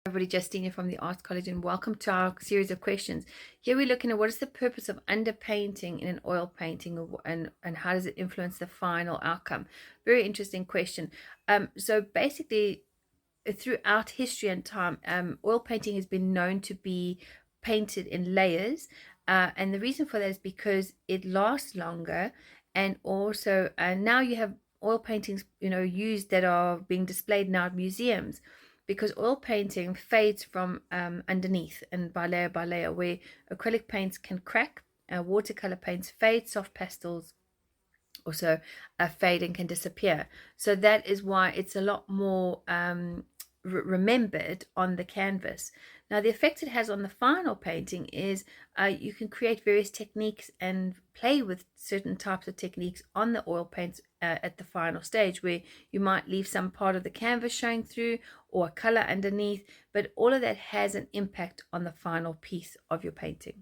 Everybody, Justina from the Arts College, and welcome to our series of questions. Here we're looking at what is the purpose of underpainting in an oil painting, and how does it influence the final outcome. Very interesting question. So basically, throughout history and time, oil painting has been known to be painted in layers, and the reason for that is because it lasts longer, and also now you have oil paintings, used that are being displayed now at museums, because oil painting fades from underneath and by layer, where acrylic paints can crack, watercolor paints fade, soft pastels also fade and can disappear. So that is why it's a lot more remembered on the canvas. Now, the effect it has on the final painting is you can create various techniques and play with certain types of techniques on the oil paints at the final stage, where you might leave some part of the canvas showing through or a color underneath, but all of that has an impact on the final piece of your painting.